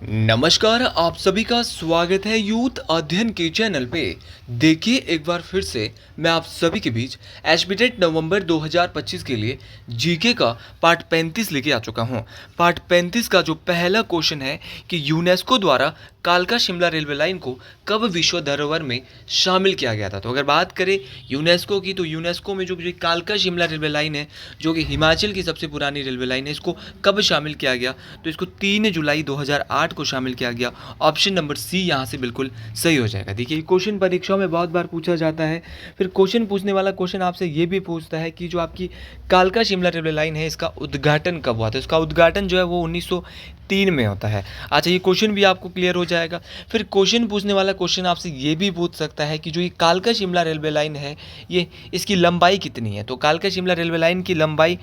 नमस्कार, आप सभी का स्वागत है यूथ अध्ययन के चैनल पे। देखिए एक बार फिर से मैं आप सभी के बीच एचबीटेट नवंबर 2025 के लिए जीके का पार्ट 35 लेके आ चुका हूँ। पार्ट 35 का जो पहला क्वेश्चन है कि यूनेस्को द्वारा कालका शिमला रेलवे लाइन को कब विश्व धरोहर में शामिल किया गया था। तो अगर बात करें यूनेस्को की, तो यूनेस्को में जो कालका शिमला रेलवे लाइन है, जो कि हिमाचल की सबसे पुरानी रेलवे लाइन है, इसको कब शामिल किया गया? तो इसको 3 जुलाई 2008 को शामिल किया गया। ऑप्शन नंबर सी यहाँ से बिल्कुल सही हो जाएगा। देखिए क्वेश्चन परीक्षाओं में बहुत बार पूछा जाता है। फिर क्वेश्चन पूछने वाला क्वेश्चन आपसे ये भी पूछता है कि जो आपकी कालका शिमला रेलवे लाइन है, इसका उद्घाटन कब हुआ था। इसका उद्घाटन जो है वो 1903 में होता है। अच्छा, ये क्वेश्चन भी आपको क्लियर हो जाएगा। फिर क्वेश्चन पूछने वाला क्वेश्चन आपसे ये भी पूछ सकता है कि जो ये कालका शिमला रेलवे लाइन है, ये इसकी लंबाई कितनी है। तो कालका शिमला रेलवे लाइन की लंबाई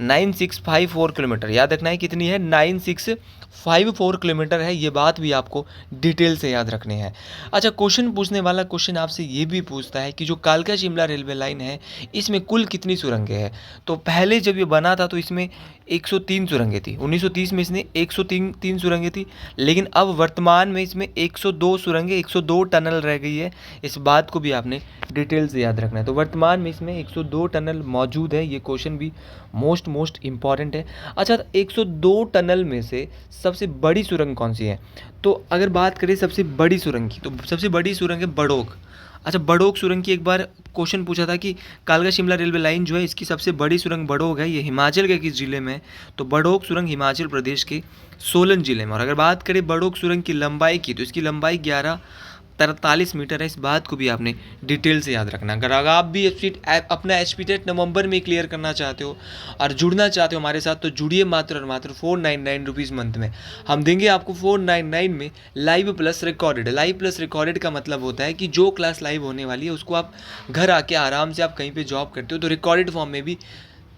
9654 किलोमीटर, याद रखना है कितनी है, 9654 किलोमीटर है। ये बात भी आपको डिटेल से याद रखनी है। अच्छा, क्वेश्चन पूछने वाला क्वेश्चन आपसे ये भी पूछता है कि जो कालका शिमला रेलवे लाइन है, इसमें कुल कितनी सुरंगें हैं। तो पहले जब ये बना था तो इसमें 103 सुरंगें थी। 1930 में इसने 103 सुरंगें थी, लेकिन अब वर्तमान में इसमें 102 सुरंगें, 102 टनल रह गई है। इस बात को भी आपने डिटेल से याद रखना है। तो वर्तमान में इसमें 102 टनल मौजूद है। ये क्वेश्चन भी मोस्ट इंपॉर्टेंट है। अच्छा, 102 टनल में से सबसे बड़ी सुरंग कौन सी है? तो अगर बात करें सबसे बड़ी सुरंग की, तो सबसे बड़ी सुरंग है बड़ोग। अच्छा, बड़ोग सुरंग की एक बार क्वेश्चन पूछा था कि कालका शिमला रेलवे लाइन जो है, इसकी सबसे बड़ी सुरंग बड़ोग है। ये हिमाचल के किस जिले में है? तो बड़ोग सुरंग हिमाचल प्रदेश के सोलन जिले में। और अगर बात करें बड़ोग सुरंग की लंबाई की, तो इसकी लंबाई 1143 मीटर है। इस बात को भी आपने डिटेल से याद रखना। अगर आप भी अपना एचपीटेट नवंबर में क्लियर करना चाहते हो और जुड़ना चाहते हो हमारे साथ, तो जुड़िए मात्र और मात्र 499 रुपीज़ मंथ में। हम देंगे आपको 499 में live plus recorded. Live plus recorded का मतलब होता है कि जो क्लास लाइव होने वाली है उसको आप घर आके आराम से, आप कहीं पर जॉब करते हो तो रिकॉर्डेड फॉर्म में भी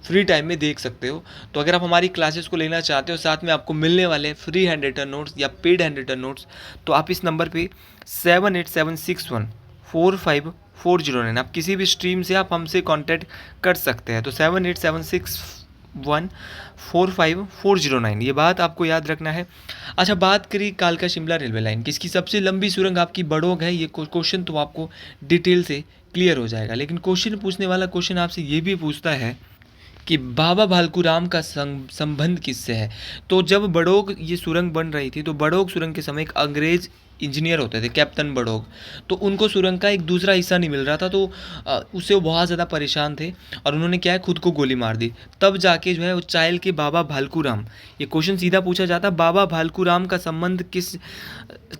फ्री टाइम में देख सकते हो। तो अगर आप हमारी क्लासेस को लेना चाहते हो, साथ में आपको मिलने वाले फ्री हैंड रिटन नोट्स या पेड हैंड रिटन नोट्स, तो आप इस नंबर पे 7876145409, आप किसी भी स्ट्रीम से आप हमसे कांटेक्ट कर सकते हैं। तो 7876145409, ये बात आपको याद रखना है। अच्छा, बात करिए कालका शिमला रेलवे लाइन की, इसकी सबसे लंबी सुरंग आपकी बड़ोग है। ये क्वेश्चन तो आपको डिटेल से क्लियर हो जाएगा। लेकिन क्वेश्चन पूछने वाला क्वेश्चन आपसे ये भी पूछता है कि बाबा भालकूराम का संबंध किससे है। तो जब बड़ोग ये सुरंग बन रही थी, तो बड़ोग सुरंग के समय एक अंग्रेज इंजीनियर होते थे, कैप्टन बड़ोग। तो उनको सुरंग का एक दूसरा हिस्सा नहीं मिल रहा था, तो उससे वो बहुत ज़्यादा परेशान थे और उन्होंने क्या है, खुद को गोली मार दी। तब जाके जो है वो चायल के बाबा भालकूराम, ये क्वेश्चन सीधा पूछा जाता, बाबा भालकूराम का संबंध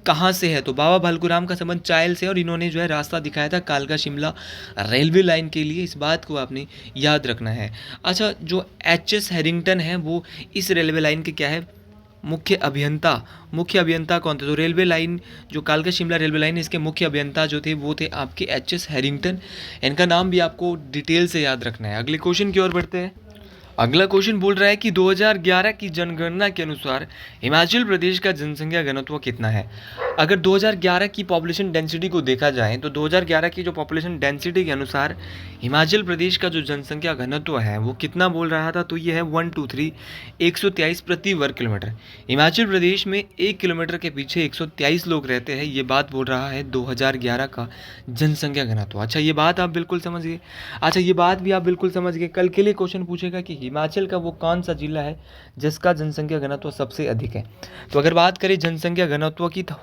कहाँ से है। तो बाबा भालकूराम का संबंध चायल से, और इन्होंने जो है रास्ता दिखाया था कालका शिमला रेलवे लाइन के लिए। इस बात को आपने याद रखना है। अच्छा, जो एच.एस. हैरिंगटन है, वो इस रेलवे लाइन के क्या है, मुख्य अभियंता कौन थे? तो रेलवे लाइन, जो कालका शिमला रेलवे लाइन है, इसके मुख्य अभियंता जो थे वो थे आपके एच.एस. हैरिंगटन। इनका नाम भी आपको डिटेल से याद रखना है। अगले क्वेश्चन की ओर बढ़ते हैं। अगला क्वेश्चन बोल रहा है कि 2011 की जनगणना के अनुसार हिमाचल प्रदेश का जनसंख्या घनत्व कितना है। अगर 2011 की पॉपुलेशन डेंसिटी को देखा जाए, तो 2011 की जो पॉपुलेशन डेंसिटी के अनुसार हिमाचल प्रदेश का जो जनसंख्या घनत्व है वो कितना बोल रहा था। तो ये है 123 प्रति वर्ग किलोमीटर। हिमाचल प्रदेश में 1 किलोमीटर के पीछे 123 लोग रहते हैं। ये बात बोल रहा है 2011 का जनसंख्या घनत्व। अच्छा, ये बात आप बिल्कुल समझ गए। अच्छा, ये बात भी आप बिल्कुल समझ गए। कल के लिए क्वेश्चन पूछेगा कि हिमाचल का वो कौन सा जिला है जिसका जनसंख्या घनत्व सबसे अधिक है। तो अगर बात करें जनसंख्या घनत्व की, तो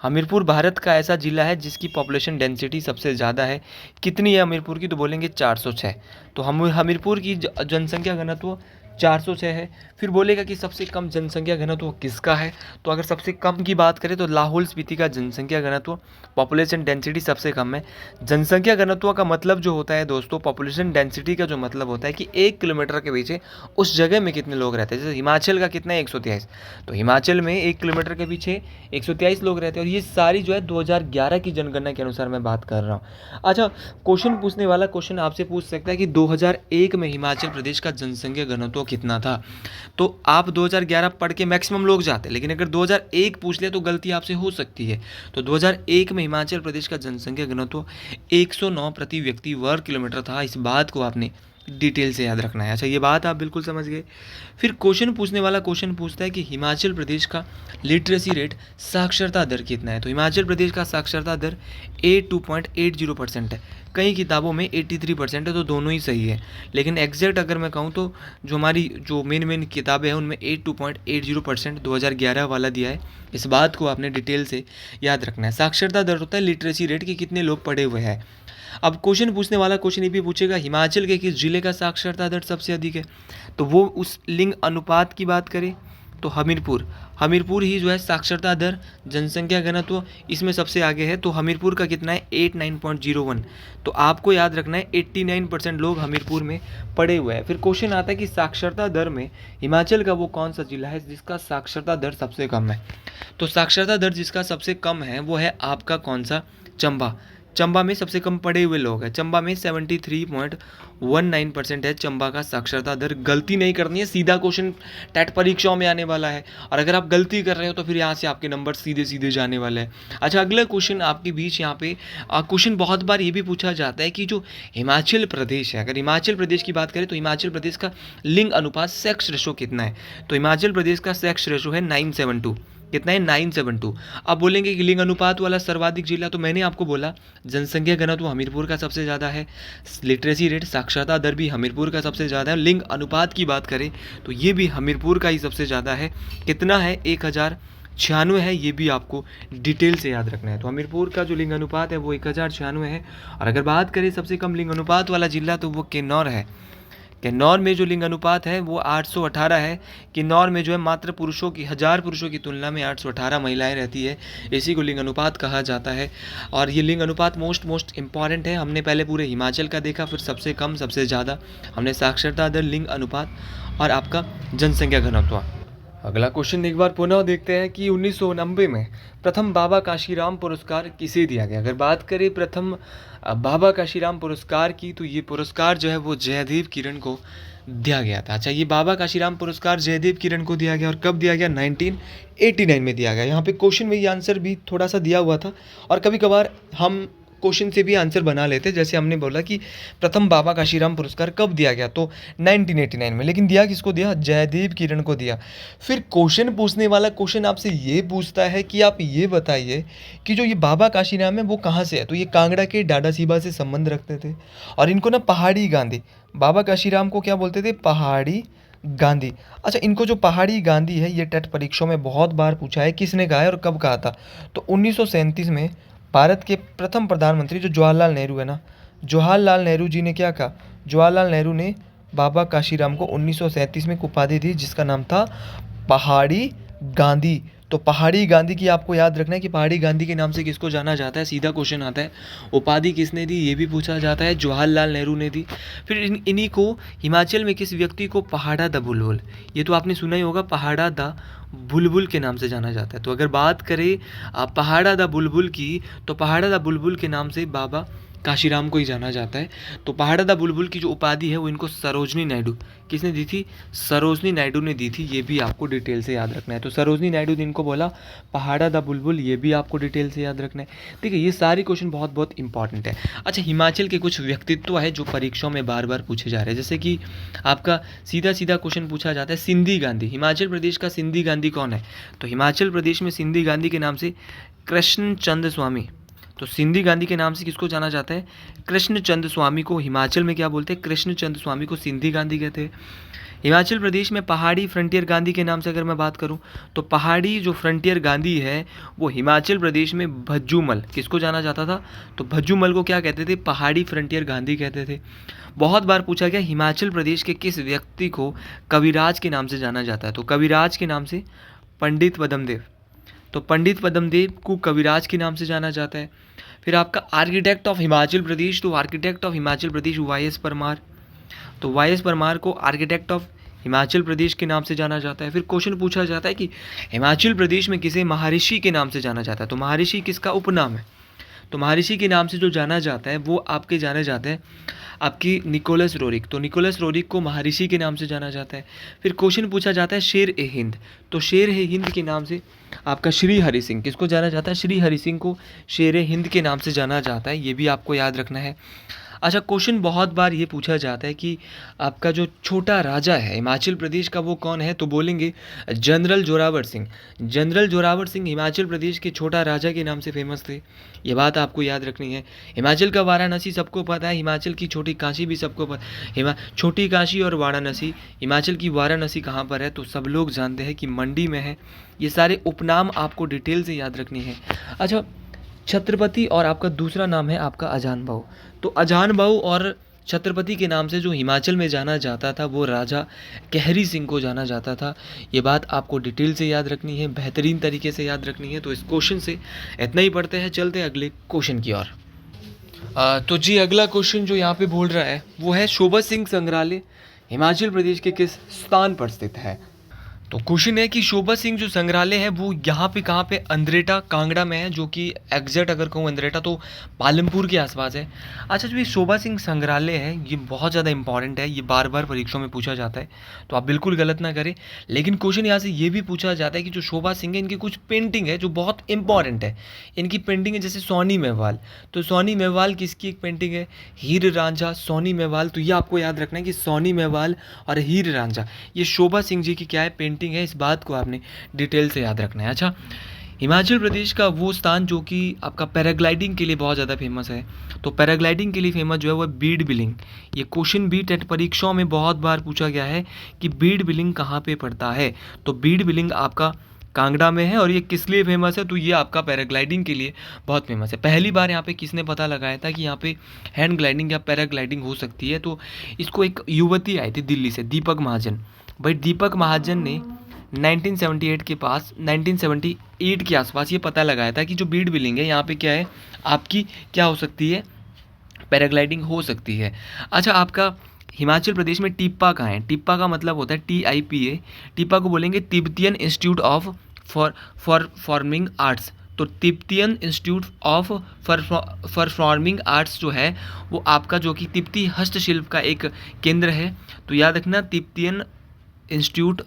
हमीरपुर भारत का ऐसा जिला है जिसकी पॉपुलेशन डेंसिटी सबसे ज़्यादा है। कितनी है हमीरपुर की? तो बोलेंगे 406। तो हम हमीरपुर की जनसंख्या घनत्व 406 है। फिर बोलेगा कि सबसे कम जनसंख्या घनत्व किसका है। तो अगर सबसे कम की बात करें तो लाहौल स्पीति का जनसंख्या घनत्व, पॉपुलेशन डेंसिटी सबसे कम है। जनसंख्या घनत्व का मतलब जो होता है दोस्तों, पॉपुलेशन डेंसिटी का जो मतलब होता है कि 1 किलोमीटर के पीछे उस जगह में कितने लोग रहते हैं। जैसे हिमाचल का कितना है, 123। तो हिमाचल में 1 किलोमीटर के पीछे 123 लोग रहते हैं। और ये सारी जो है 2011 की जनगणना के अनुसार मैं बात कर रहा हूँ। अच्छा, क्वेश्चन पूछने वाला क्वेश्चन आपसे पूछ सकता है कि 2001 में हिमाचल प्रदेश का जनसंख्या घनत्व कितना था। तो आप 2011 पढ़ के मैक्सिमम लोग जाते हैं, लेकिन अगर 2001 पूछ लिया तो गलती आपसे हो सकती है। तो 2001 में हिमाचल प्रदेश का जनसंख्या घनत्व 109 प्रति व्यक्ति वर्ग किलोमीटर था। इस बात को आपने डिटेल से याद रखना है। अच्छा, ये बात आप बिल्कुल समझ गए। फिर क्वेश्चन पूछने वाला क्वेश्चन पूछता है कि हिमाचल प्रदेश का लिटरेसी रेट, साक्षरता दर कितना है। तो हिमाचल प्रदेश का साक्षरता दर 82.80% है। कई किताबों में 83% है, तो दोनों ही सही है। लेकिन एग्जैक्ट अगर मैं कहूँ तो जो हमारी जो मेन किताबें हैं उनमें 82.80% 2011 वाला दिया है। इस बात को आपने डिटेल से याद रखना है। साक्षरता दर होता है लिटरेसी रेट कि कितने लोग पढ़े हुए हैं। अब क्वेश्चन पूछने वाला क्वेश्चन ये भी पूछेगा हिमाचल के किस जिले का साक्षरता दर सबसे अधिक है। तो वो उस लिंग अनुपात की बात करें तो हमीरपुर ही जो है साक्षरता दर, जनसंख्या घनत्व इसमें सबसे आगे है। तो हमीरपुर का कितना है 89.01। तो आपको याद रखना है 89% लोग हमीरपुर में पढ़े हुए हैं। फिर क्वेश्चन आता है कि साक्षरता दर में हिमाचल का वो कौन सा जिला है जिसका साक्षरता दर सबसे कम है। तो साक्षरता दर जिसका सबसे कम है वो है आपका कौन सा, चंबा। चंबा में सबसे कम पढ़े हुए लोग हैं। चंबा में 73.19% है चंबा का साक्षरता दर। गलती नहीं करनी है, सीधा क्वेश्चन टेट परीक्षाओं में आने वाला है, और अगर आप गलती कर रहे हो तो फिर यहाँ से आपके नंबर सीधे सीधे जाने वाले हैं। अच्छा, अगला क्वेश्चन आपके बीच यहाँ पे क्वेश्चन बहुत बार ये भी पूछा जाता है कि जो हिमाचल प्रदेश है, अगर हिमाचल प्रदेश की बात करें तो हिमाचल प्रदेश का लिंग अनुपात सेक्स रेशो कितना है। तो हिमाचल प्रदेश का सेक्स रेशो है 9:7:2। कितना है 9:7:2। अब बोलेंगे कि लिंग अनुपात वाला सर्वाधिक जिला, तो मैंने आपको बोला जनसंख्या घनत्व हमीरपुर का सबसे ज़्यादा है, लिटरेसी रेट साक्षरता दर भी हमीरपुर का सबसे ज़्यादा है। लिंग अनुपात की बात करें तो ये भी हमीरपुर का ही सबसे ज़्यादा है। कितना है 1096 है। ये भी आपको डिटेल से याद रखना है। तो हमीरपुर का जो लिंग अनुपात है वो 1096 है। और अगर बात करें सबसे कम लिंग अनुपात वाला जिला तो वो किन्नौर है। किन्नौर में जो लिंग अनुपात है वो 818 है। किन्नौर में जो है मात्र पुरुषों की 1000 पुरुषों की तुलना में 818 महिलाएं रहती है। इसी को लिंग अनुपात कहा जाता है। और ये लिंग अनुपात मोस्ट इंपॉर्टेंट है। हमने पहले पूरे हिमाचल का देखा, फिर सबसे कम सबसे ज़्यादा हमने साक्षरता दर, लिंग अनुपात और आपका जनसंख्या घनत्व। अगला क्वेश्चन एक बार पुनः देखते हैं कि 1990 में प्रथम बाबा काशीराम पुरस्कार किसे दिया गया। अगर बात करें प्रथम बाबा काशीराम पुरस्कार की तो ये पुरस्कार जो है वो जयदेव किरण को दिया गया था। अच्छा, ये बाबा काशीराम पुरस्कार जयदेव किरण को दिया गया और कब दिया गया 1989 में दिया गया। यहाँ पे क्वेश्चन में ये आंसर भी थोड़ा सा दिया हुआ था, और कभी कभार हम क्वेश्चन से भी आंसर बना लेते। जैसे हमने बोला कि प्रथम बाबा काशीराम पुरस्कार कब दिया गया, तो 1989 में, लेकिन दिया किसको दिया, जयदेव किरण को दिया। फिर क्वेश्चन पूछने वाला क्वेश्चन आपसे ये पूछता है कि आप ये बताइए कि जो ये बाबा काशीराम है वो कहाँ से है। तो ये कांगड़ा के डाडासीबा से संबंध रखते थे, और इनको ना पहाड़ी गांधी, बाबा काशीराम को क्या बोलते थे, पहाड़ी गांधी। अच्छा, इनको जो पहाड़ी गांधी है ये टेट परीक्षाओं में बहुत बार पूछा है, किसने कहा है और कब कहा था। तो 1937 में भारत के प्रथम प्रधानमंत्री जो जवाहरलाल नेहरू है ना, जवाहरलाल नेहरू जी ने क्या कहा, जवाहरलाल नेहरू ने बाबा काशीराम को 1937 में एक उपाधि दी जिसका नाम था पहाड़ी गांधी। तो पहाड़ी गांधी की आपको याद रखना है कि पहाड़ी गांधी के नाम से किसको जाना जाता है। सीधा क्वेश्चन आता है, उपाधि किसने दी ये भी पूछा जाता है, जवाहरलाल नेहरू ने दी। फिर इन्हीं को हिमाचल में किस व्यक्ति को पहाड़ा दा बुलबुल, ये तो आपने सुना ही होगा, पहाड़ा दा बुलबुल के नाम से जाना जाता है। तो अगर बात करें पहाड़ा दा बुलबुल की, तो पहाड़ा दा बुलबुल के नाम से बाबा काशीराम को ही जाना जाता है। तो पहाड़ा दा बुलबुल की जो उपाधि है वो इनको सरोजनी नायडू, किसने दी थी, सरोजनी नायडू ने दी थी। ये भी आपको डिटेल से याद रखना है। तो सरोजनी नायडू ने इनको बोला पहाड़ा दा बुलबुल, ये भी आपको डिटेल से याद रखना है। ठीक है, ये सारे क्वेश्चन बहुत बहुत इंपॉर्टेंट है। अच्छा, हिमाचल के कुछ व्यक्तित्व है जो परीक्षाओं में बार बार पूछे जा रहे हैं। जैसे कि आपका सीधा सीधा क्वेश्चन पूछा जाता है, सिंधी गांधी, हिमाचल प्रदेश का सिंधी गांधी कौन है। तो हिमाचल प्रदेश में सिंधी गांधी के नाम से कृष्ण चंद स्वामी। तो सिंधी गांधी के नाम से किसको जाना जाता है, कृष्ण चंद स्वामी को हिमाचल में क्या बोलते हैं, कृष्ण चंद स्वामी को सिंधी गांधी कहते हैं। हिमाचल प्रदेश में पहाड़ी फ्रंटियर गांधी के नाम से अगर मैं बात करूं तो पहाड़ी जो फ्रंटियर गांधी है वो हिमाचल प्रदेश में भज्जूमल, किसको जाना जाता था, तो भज्जूमल को क्या कहते थे, पहाड़ी फ्रंटियर गांधी कहते थे। बहुत बार पूछा गया हिमाचल प्रदेश के किस व्यक्ति को कविराज के नाम से जाना जाता है। तो कविराज के नाम से पंडित पद्मदेव, तो पंडित पद्मदेव को कविराज के नाम से जाना जाता है। फिर आपका आर्किटेक्ट ऑफ हिमाचल प्रदेश, तो आर्किटेक्ट ऑफ हिमाचल प्रदेश वाई.एस. परमार, तो वाई.एस. परमार को आर्किटेक्ट ऑफ हिमाचल प्रदेश के नाम से जाना जाता है। फिर क्वेश्चन पूछा जाता है कि हिमाचल प्रदेश में किसे महर्षि के नाम से जाना जाता है। तो महर्षि किसका उपनाम है, तो महर्षि के नाम से जो जाना जाता है वो आपके जाने जाते हैं आपकी निकोलस रोरिक, तो निकोलस रोरिक को महर्षि के नाम से जाना जाता है। फिर क्वेश्चन पूछा जाता है शेर ए हिंद, तो शेर ए हिंद के नाम से आपका श्री हरि सिंह, किसको जाना जाता है, श्री हरि सिंह को शेर ए हिंद के नाम से जाना जाता है। ये भी आपको याद रखना है। अच्छा, क्वेश्चन बहुत बार ये पूछा जाता है कि आपका जो छोटा राजा है हिमाचल प्रदेश का वो कौन है? तो बोलेंगे जनरल जोरावर सिंह। जनरल जोरावर सिंह हिमाचल प्रदेश के छोटा राजा के नाम से फेमस थे। ये बात आपको याद रखनी है। हिमाचल का वाराणसी सबको पता है, हिमाचल की छोटी काशी भी सबको पता। छोटी काशी और वाराणसी, हिमाचल की वाराणसी कहाँ पर है? तो सब लोग जानते हैं कि मंडी में है। ये सारे उपनाम आपको डिटेल से याद रखनी है। अच्छा, छत्रपति और आपका दूसरा नाम है आपका अजान बाहू। तो अजान बाहू और छत्रपति के नाम से जो हिमाचल में जाना जाता था वो राजा कहरी सिंह को जाना जाता था। ये बात आपको डिटेल से याद रखनी है, बेहतरीन तरीके से याद रखनी है। तो इस क्वेश्चन से इतना ही पढ़ते हैं, चलते हैं अगले क्वेश्चन की ओर। तो जी अगला क्वेश्चन जो यहाँ पे बोल रहा है वो है शोभा सिंह संग्रहालय हिमाचल प्रदेश के किस स्थान पर स्थित है? तो क्वेश्चन है कि शोभा सिंह जो संग्रहालय है वो यहाँ पे कहाँ पे? अंद्रेटा कांगड़ा में है, जो कि एग्जैक्ट अगर कहूँ अंद्रेटा तो पालमपुर के आसपास है। अच्छा, जो ये शोभा सिंह संग्रहालय है ये बहुत ज़्यादा इंपॉर्टेंट है, ये बार बार परीक्षाओं में पूछा जाता है, तो आप बिल्कुल गलत ना करें। लेकिन क्वेश्चन यहाँ से ये भी पूछा जाता है कि जो शोभा सिंह है इनकी कुछ पेंटिंग है जो बहुत इंपॉर्टेंट है। इनकी पेंटिंग है जैसे सोनी मेवाल। तो सोनी मेवाल किसकी एक पेंटिंग है? हीर रांझा सोनी मेवाल। तो ये आपको याद रखना है कि सोनी मेवाल और हीर रांझा ये शोभा सिंह जी की क्या है? पेंटिंग है। इस बात को आपने डिटेल से याद रखना है। अच्छा, हिमाचल प्रदेश का वो स्थान जो कि आपका पैराग्लाइडिंग के लिए बहुत ज़्यादा फेमस है, तो पैराग्लाइडिंग के लिए फेमस जो है वो बीड़ बिलिंग। ये क्वेश्चन भी टेट परीक्षाओं में बहुत बार पूछा गया है कि बीड़ बिलिंग कहाँ पे पड़ता है? तो बीड़ बिलिंग आपका कांगड़ा में है। और ये किस लिए फेमस है? तो ये आपका पैराग्लाइडिंग के लिए बहुत फेमस है। पहली बार यहाँ पे किसने पता लगाया था कि यहाँ पे हैंड ग्लाइडिंग या पैराग्लाइडिंग हो सकती है? तो इसको एक युवती आई थी दिल्ली से, दीपक महाजन। भाई दीपक महाजन ने 1978 के आसपास ये पता लगाया था कि जो बीड़ बिलिंग है यहाँ पे क्या है आपकी, क्या हो सकती है? पैराग्लाइडिंग हो सकती है। अच्छा, आपका हिमाचल प्रदेश में टिप्पा कहाँ है? टिप्पा का मतलब होता है TIPA। टिप्पा को बोलेंगे Tibetan Institute of Performing Arts. तो Tibetan Institute of Performing Arts जो है वो आपका जो कि तिब्बती हस्तशिल्प का एक केंद्र है। तो याद रखना, तिब्बतियन इंस्टीट्यूट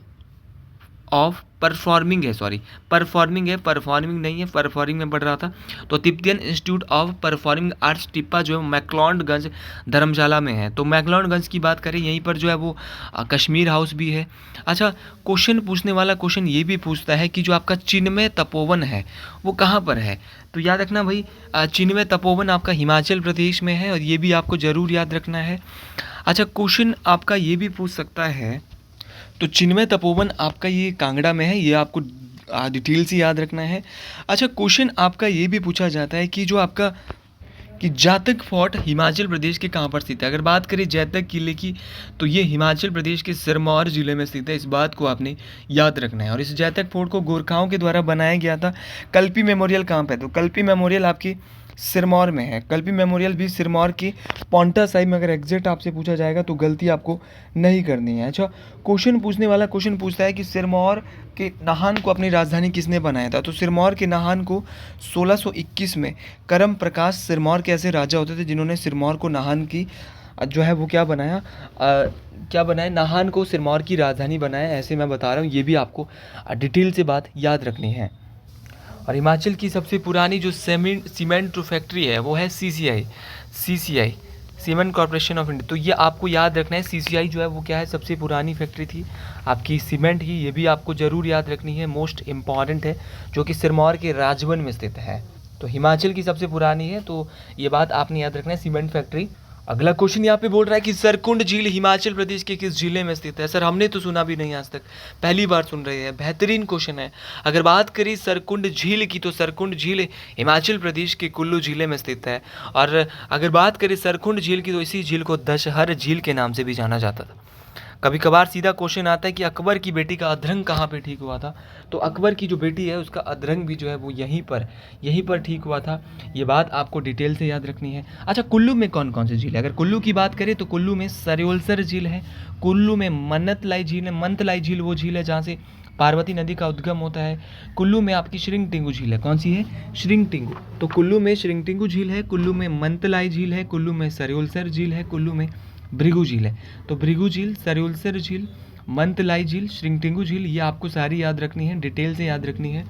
ऑफ परफॉर्मिंग है, सॉरी परफॉर्मिंग है, परफॉर्मिंग नहीं है, परफॉर्मिंग में पढ़ रहा था। तो Tibetan Institute of Performing Arts TIPA जो है मैक्लोडगंज धर्मशाला में है। तो मैक्लोडगंज की बात करें यहीं पर जो है वो कश्मीर हाउस भी है। अच्छा, क्वेश्चन पूछने वाला क्वेश्चन ये भी पूछता है कि जो आपका चिन्मय तपोवन है वो कहाँ पर है? तो याद रखना भाई, चिन्मय तपोवन आपका हिमाचल प्रदेश में है और ये भी आपको ज़रूर याद रखना है। अच्छा, क्वेश्चन आपका ये भी पूछ सकता है, तो चिन्मय तपोवन आपका ये कांगड़ा में है, ये आपको डिटेल से याद रखना है। अच्छा, क्वेश्चन आपका ये भी पूछा जाता है कि जो आपका कि जातक फोर्ट हिमाचल प्रदेश के कहाँ पर स्थित है? अगर बात करें जैतक किले की तो ये हिमाचल प्रदेश के सिरमौर जिले में स्थित है। इस बात को आपने याद रखना है। और इस जैतक फोर्ट को गोरखाओं के द्वारा बनाया गया था। कल्पी मेमोरियल कहाँ पे है? तो कल्पी मेमोरियल आपकी सिरमौर में है। कल्पी मेमोरियल भी सिरमौर की पौंटा साहिब में। अगर एग्जैक्ट आपसे पूछा जाएगा तो गलती आपको नहीं करनी है। अच्छा, क्वेश्चन पूछने वाला क्वेश्चन पूछता है कि सिरमौर के नाहन को अपनी राजधानी किसने बनाया था? तो सिरमौर के नाहन को 1621 में करम प्रकाश सिरमौर के ऐसे राजा होते थे जिन्होंने सिरमौर को नाहन की जो है वो क्या बनाया, नाहन को सिरमौर की राजधानी बनाया। ऐसे मैं बता रहा हूँ, ये भी आपको डिटेल से बात याद रखनी है। और हिमाचल की सबसे पुरानी जो सीमेंट फैक्ट्री है वो है CCI cement corporation of India. तो ये आपको याद रखना है, CCI जो है वो क्या है, सबसे पुरानी फैक्ट्री थी आपकी सीमेंट ही। ये भी आपको ज़रूर याद रखनी है, मोस्ट इम्पॉर्टेंट है, जो कि सिरमौर के राजवन में स्थित है। तो हिमाचल की सबसे पुरानी है, तो ये बात आपने याद रखना है, सीमेंट फैक्ट्री। अगला क्वेश्चन यहाँ पे बोल रहा है कि सरकुंड झील हिमाचल प्रदेश के किस जिले में स्थित है? सर हमने तो सुना भी नहीं आज तक, पहली बार सुन रहे हैं। बेहतरीन क्वेश्चन है। अगर बात करें सरकुंड झील की तो सरकुंड झील हिमाचल प्रदेश के कुल्लू जिले में स्थित है। और अगर बात करें सरकुंड झील की तो इसी झील को दशहर झील के नाम से भी जाना जाता था। कभी कभार सीधा क्वेश्चन आता है कि अकबर की बेटी का अधरंग कहाँ पे ठीक हुआ था? तो अकबर की जो बेटी है उसका अधरंग भी जो है वो यहीं पर ठीक हुआ था। ये बात आपको डिटेल से याद रखनी है। अच्छा, कुल्लू में कौन कौन से झील है? अगर कुल्लू की बात करें तो कुल्लू में सरयोलसर झील है, कुल्लू में मन्नतलाई झील है। मंतलाई झील वो झील है जहाँ से पार्वती नदी का उद्गम होता है। कुल्लू में आपकी श्रिंगटिंगू झील है। कौन सी है? श्रिंगटिंगू। तो कुल्लू में श्रिंगटिंगू झील है, कुल्लू में मंतलाई झील है, कुल्लू में सरयोलसर झील है, कुल्लू में भृगु झील है। तो भृगु झील, सरयोलसर झील, मंतलाई झील, श्रिंगटिंगू झील, ये आपको सारी याद रखनी है, डिटेल से याद रखनी है।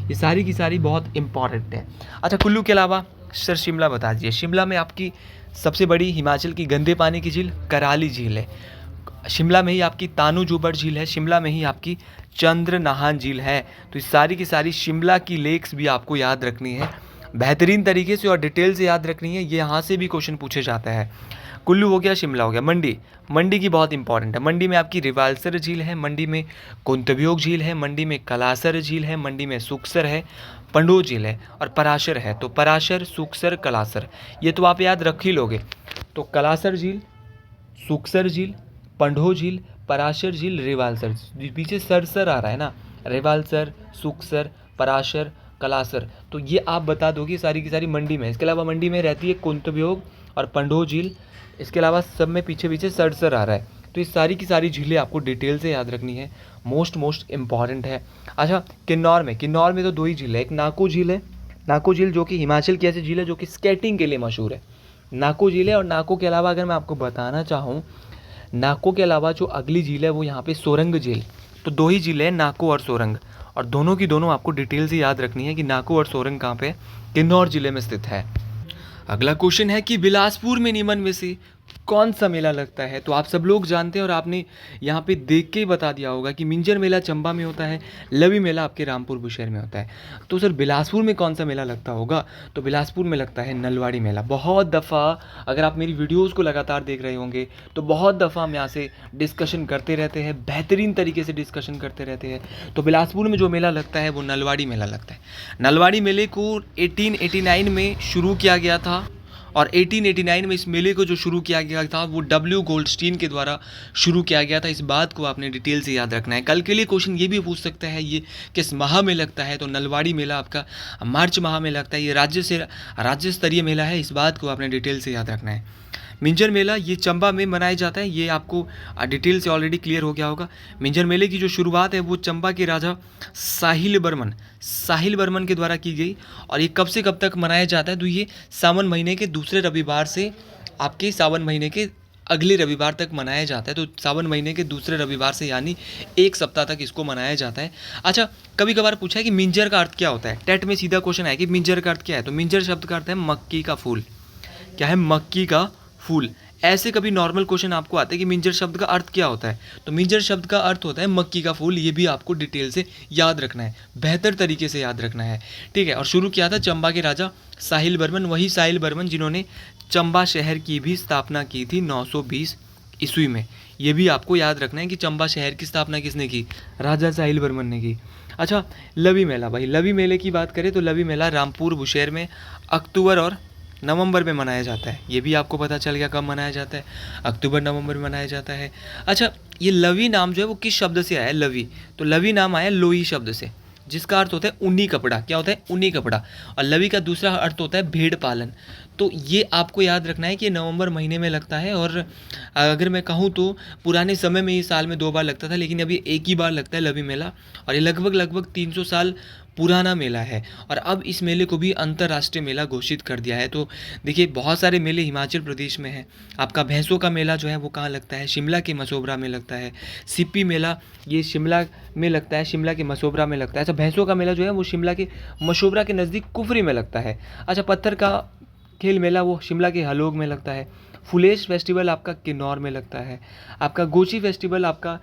ये सारी की सारी बहुत इंपॉर्टेंट है। अच्छा, कुल्लू के अलावा सर शिमला बता दीजिए। शिमला में आपकी सबसे बड़ी हिमाचल की गंदे पानी की झील कराली झील है। शिमला में ही आपकी तानू जुबड़ झील है। शिमला में ही आपकी चंद्रनाहन झील है। तो ये सारी की सारी शिमला की लेक्स भी आपको याद रखनी है बेहतरीन तरीके से और डिटेल से याद रखनी है। ये यहाँ से भी क्वेश्चन पूछे जाता है। कुल्लू हो गया, शिमला हो गया। मंडी, मंडी की बहुत इंपॉर्टेंट है। मंडी में आपकी रिवाल्सर झील है, मंडी में कुंतब्योग झील है, मंडी में कलासर झील है, मंडी में सुक्सर है, पंडो झील है और पराशर है। तो पराशर, सुक्सर, कलासर ये तो आप याद रख ही लोगे। तो कलासर झील, सुक्सर झील, पंडो झील, पराशर झील, रिवाल्सर। पीछे सरसर आ रहा है ना, रिवाल्सर, सुक्सर, पराशर, कलासर। तो ये आप बता दोगे सारी की सारी मंडी में। इसके अलावा मंडी में रहती है कुंतब्योग और पंडो झील। इसके अलावा सब में पीछे पीछे सरसर आ रहा है। तो ये सारी की सारी झीलें आपको डिटेल से याद रखनी है। मोस्ट इम्पॉर्टेंट है। अच्छा, किन्नौर में तो 2 ही झील है। एक नाको झील है, नाको झील जो कि हिमाचल की ऐसी झील है जो कि स्केटिंग के लिए मशहूर है। नाको झील है। और नाको के अलावा अगर मैं आपको बताना चाहूँ, नाको के अलावा जो अगली झील है वो यहाँ पे सोरंग झील। तो 2 ही झीलें हैं, नाको और सोरंग। और दोनों की दोनों आपको डिटेल से याद रखनी है कि नाको और सोरंग कहाँ पे, किन्नौर जिले में स्थित है। अगला क्वेश्चन है कि बिलासपुर में निम्न में से कौन सा मेला लगता है। तो आप सब लोग जानते हैं और आपने यहाँ पे देख के ही बता दिया होगा कि मिंजर मेला चंबा में होता है, लवी मेला आपके रामपुर बुशहर में होता है। तो सर बिलासपुर में कौन सा मेला लगता होगा। तो बिलासपुर में लगता है नलवाड़ी मेला। बहुत दफ़ा अगर आप मेरी वीडियोज़ को लगातार देख रहे होंगे तो बहुत दफ़ा हम यहाँ से डिस्कशन करते रहते हैं, बेहतरीन तरीके से डिस्कशन करते रहते हैं। तो बिलासपुर में जो मेला लगता है वो नलवाड़ी मेला लगता है। नलवाड़ी मेले को 1889 में शुरू किया गया था और 1889 में इस मेले को जो शुरू किया गया था वो डब्ल्यू गोल्डस्टीन के द्वारा शुरू किया गया था। इस बात को आपने डिटेल से याद रखना है। कल के लिए क्वेश्चन ये भी पूछ सकता है ये किस माह में लगता है। तो नलवाड़ी मेला आपका मार्च माह में लगता है। ये राज्य स्तरीय मेला है। इस बात को आपने डिटेल से याद रखना है। मिंजर मेला ये चंबा में मनाया जाता है। ये आपको डिटेल से ऑलरेडी क्लियर हो गया होगा। मिंजर मेले की जो शुरुआत है वो चंबा के राजा साहिल बर्मन के द्वारा की गई। और ये कब से कब तक मनाया जाता है। तो ये सावन महीने के दूसरे रविवार से आपके सावन महीने के अगले रविवार तक मनाया जाता है। तो सावन महीने के दूसरे रविवार से यानी 1 सप्ताह तक इसको मनाया जाता है। अच्छा, कभी कभार पूछा है कि मिंजर का अर्थ क्या होता है। टेट में सीधा क्वेश्चन है कि मिंजर का अर्थ क्या है। तो मिंजर शब्द का अर्थ है मक्की का फूल। क्या है, मक्की का फूल। ऐसे कभी नॉर्मल क्वेश्चन आपको आते हैं कि मिंजर शब्द का अर्थ क्या होता है। तो मिंजर शब्द का अर्थ होता है मक्की का फूल। ये भी आपको डिटेल से याद रखना है, बेहतर तरीके से याद रखना है, ठीक है। और शुरू किया था चंबा के राजा साहिल बर्मन, वही साहिल बर्मन जिन्होंने चंबा शहर की भी स्थापना की थी 920 ईस्वी में। ये भी आपको याद रखना है कि चंबा शहर की स्थापना किसने की, राजा साहिल बर्मन ने की। अच्छा, लवी मेला, भाई लवी मेले की बात करें तो लवी मेला रामपुर बुशहर में अक्टूबर और नवंबर में मनाया जाता है। ये भी आपको पता चल गया कब मनाया जाता है, अक्टूबर नवंबर में मनाया जाता है। अच्छा, ये लवी नाम जो है वो किस शब्द से आया है, लवी। तो लवी नाम आया लोई शब्द से, जिसका अर्थ होता है ऊनी कपड़ा। क्या होता है, ऊनी कपड़ा। और लवी का दूसरा अर्थ होता है भेड़ पालन। तो ये आपको याद रखना है कि नवंबर महीने में लगता है। और अगर मैं कहूँ तो पुराने समय में ये साल में 2 बार लगता था, लेकिन अभी 1 ही बार लगता है लवी मेला। और ये लगभग 300 साल पुराना मेला है। और अब इस मेले को भी अंतर्राष्ट्रीय मेला घोषित कर दिया है। तो देखिए, बहुत सारे मेले हिमाचल प्रदेश में हैं। आपका भैंसों का मेला जो है वो कहाँ लगता है, शिमला के मसोबरा में लगता है। सिप्पी मेला ये शिमला में लगता है, शिमला के मसोबरा में लगता है। अच्छा, भैंसों का मेला जो है वो शिमला के मशोबरा के नज़दीक कुफरी में लगता है। अच्छा, पत्थर का खेल मेला वो शिमला के हलोग में लगता है। फुलेश फेस्टिवल आपका किन्नौर में लगता है। आपका गोची फेस्टिवल आपका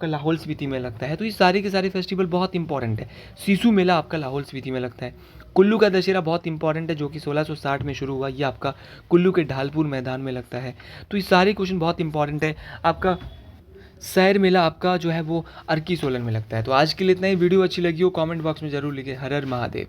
लाहौल स्पीति में लगता है। तो ये सारे के सारे फेस्टिवल बहुत इंपॉर्टेंट है। सीसू मेला आपका लाहौल स्पीति में लगता है। कुल्लू का दशहरा बहुत इंपॉर्टेंट है, जो कि 1660 में शुरू हुआ। ये आपका कुल्लू के ढालपुर मैदान में लगता है। तो ये सारे क्वेश्चन बहुत इंपॉर्टेंट है। आपका सैर मेला आपका जो है वो अर्की सोलन में लगता है। तो आज के लिए इतना ही। वीडियो अच्छी लगी हो कमेंट बॉक्स में ज़रूर लिखें। हर हर महादेव।